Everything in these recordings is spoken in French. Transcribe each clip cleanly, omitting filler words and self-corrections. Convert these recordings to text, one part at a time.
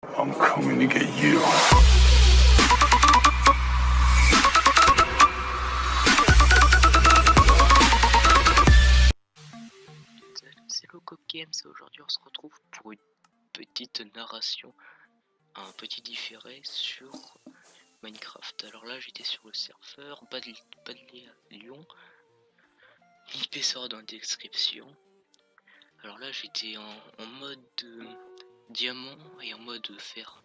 I'm coming to get you. Salut, c'est Loco Games. Aujourd'hui on se retrouve pour une petite narration, un petit différé sur Minecraft. Alors là j'étais sur le serveur Badley à Lyon. L'IP sera dans la description. Alors là j'étais en mode diamant et en mode fer.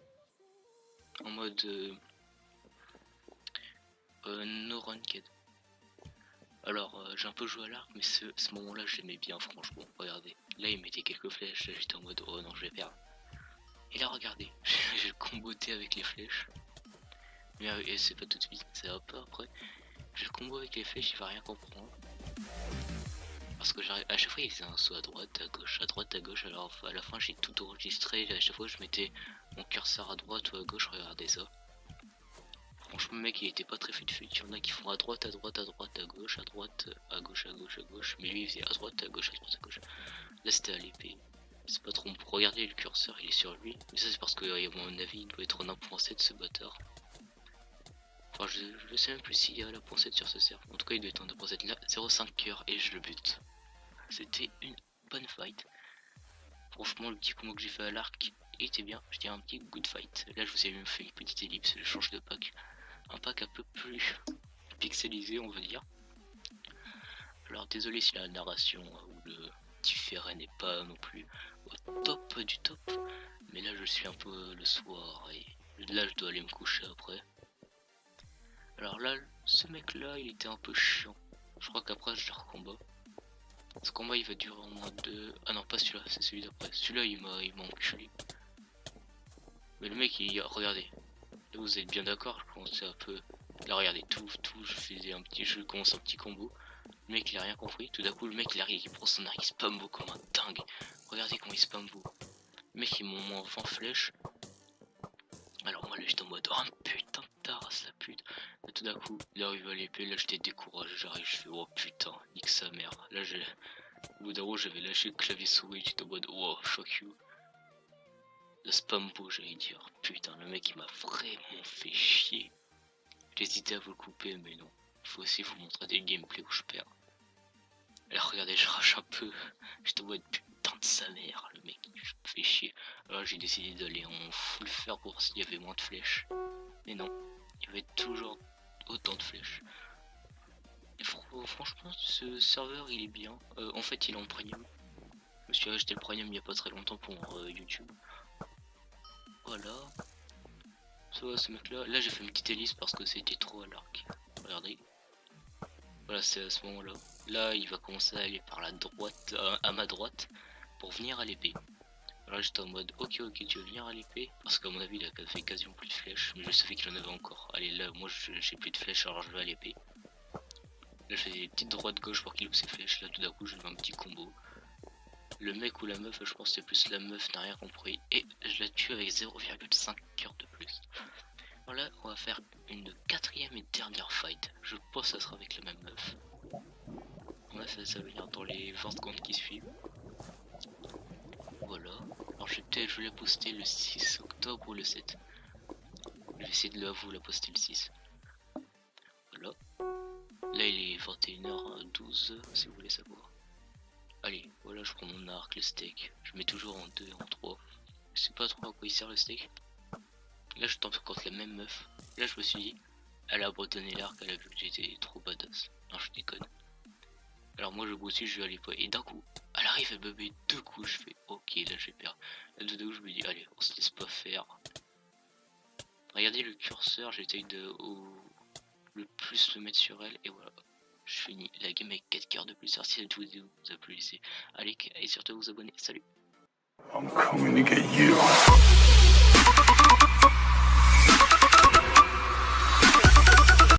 En mode no ranked. Alors j'ai un peu joué à l'arc, mais ce moment-là je l'aimais bien, franchement. Regardez, là il mettait quelques flèches, là j'étais en mode oh non je vais perdre. Et là regardez, j'ai comboté avec les flèches. Mais c'est pas tout de suite, c'est un peu après. J'ai le combo avec les flèches, il va rien comprendre. Parce que j'arrive, à chaque fois il faisait un saut à droite, à droite, à gauche. Alors à la fin j'ai tout enregistré, à chaque fois je mettais mon curseur à droite ou à gauche, regardez ça. Franchement, le mec il était pas très fut. Il y en a qui font à droite, à droite, à droite, à gauche, à droite, à gauche, à gauche, à gauche. Mais lui il faisait à droite, à gauche, à droite, à gauche. Là c'était à l'épée. C'est pas trop. Pour regarder le curseur, il est sur lui. Mais ça c'est parce que, à mon avis, il doit être en 1.7 ce bâtard. Enfin, je sais même plus s'il y a la .7 sur ce serveur. En tout cas, il doit être en 1.7 là. 0,5 cœur et je le bute. C'était une bonne fight. Franchement, le petit combo que j'ai fait à l'arc, il était bien. Je dirais un petit good fight. Là, je vous ai même fait une petite ellipse. Je change de pack. Un pack un peu plus pixelisé, on va dire. Alors désolé si la narration ou le différé n'est pas non plus au top du top, mais là je suis un peu le soir et là je dois aller me coucher après. Alors là, ce mec là il était un peu chiant. Je crois qu'après je le recombat. Ce combat il va durer au moins 2... Ah non, pas celui-là, c'est celui d'après. Celui-là il m'a enculé. Mais le mec il... Regardez. Là vous êtes bien d'accord, je commençais un peu... Là regardez, tout, je faisais un petit... Je commence un petit combo. Le mec il a rien compris, tout d'un coup le mec il arrive, il prend son arc, il spam beau comme un dingue. Regardez comment il spam beau. Le mec il m'en 20 flèches. Alors moi là j'étais en mode oh putain de tarasse la pute. Là tout d'un coup il arrive à l'épée, là j'étais découragé, j'arrive, je fais oh putain, nique sa mère. Là j'ai... Au bout d'un moment j'avais lâché le clavier souris, j'étais en mode oh fuck you. Le spam beau j'allais dire, putain le mec il m'a vraiment fait chier. J'hésitais à vous le couper mais non. Il faut aussi vous montrer des gameplays où je perds. Alors regardez, je rage un peu. Je te vois de putain de sa mère, le mec, je me fais chier. Alors j'ai décidé d'aller en full fer pour voir s'il y avait moins de flèches. Mais non, il y avait toujours autant de flèches. Et franchement, ce serveur il est bien. En fait, il est en premium. Je me suis acheté le premium il y a pas très longtemps pour YouTube. Voilà. Ça va, ce mec là. Là, j'ai fait une petite hélice parce que c'était trop à l'arc. Regardez. Voilà, c'est à ce moment-là. Là, il va commencer à aller par la droite, à ma droite, pour venir à l'épée. Alors j'étais en mode, ok, tu veux venir à l'épée? Parce qu'à mon avis, il a fait quasiment plus de flèches, mais je savais qu'il en avait encore. Allez, là, moi, j'ai plus de flèches, alors je vais à l'épée. Là, je fais des petites droites-gauche pour qu'il loupe ses flèches. Là, tout d'un coup, je fais un petit combo. Le mec ou la meuf, je pense que c'est plus la meuf, n'a rien compris. Et je la tue avec 0,5 cœur de plus. Voilà, on va faire une quatrième et dernière fight. Je pense que ça sera avec la même meuf. Ouais, ça va venir dans les 20 secondes qui suivent. Voilà. Alors je vais la poster le 6 octobre ou le 7. Je vais essayer de vous la poster le 6. Voilà. Là il est 21h12 si vous voulez savoir. Allez, voilà, je prends mon arc, le steak. Je mets toujours en 2, en 3. Je sais pas trop à quoi il sert le steak. Là je tombe contre la même meuf. Là je me suis dit, elle a abandonné l'arc, elle a vu que j'étais trop badass. Non, je déconne. Alors moi je aussi, je vais aller pas. Et d'un coup, elle arrive, elle me met 2 coups, je fais ok, là je vais perdre. Là tout d'un coup je me dis allez, on se laisse pas faire. Regardez le curseur, j'essaye de le plus le mettre sur elle et voilà. Je finis la game avec 4 cœurs de plus. Alors si cette vidéo vous a plu, allez et surtout vous abonner. Salut. I'm coming to get you.